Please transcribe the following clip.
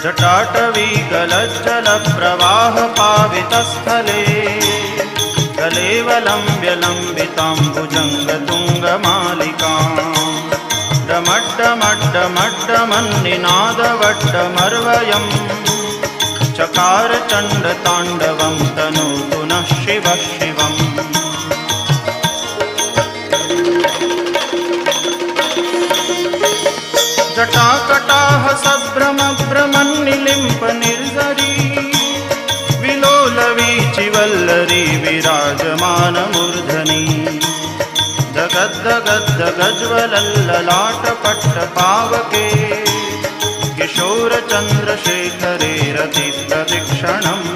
जटाटवी गलज्जलप्रवाहपावितस्थले कलेवलम्ब्यलम्बिताम्बुजङ्गतुङ्गमालिकाम् डमड्डमड्डमड्डमन्निनादवड्डमर्वयम् चकार चण्डताण्डवं तनु पुनः शिवः शिवम्। जटाकटाह सभ्रमभ्रमन्निलिम्प निर्झरी विलोलवीचिवल्लरी विराजमानमूर्धनि जगद्दगद्दगज्वलल्ललाटपट्टपावके किशोरचन्द्रशेखरे रतिप्रदक्षिणम्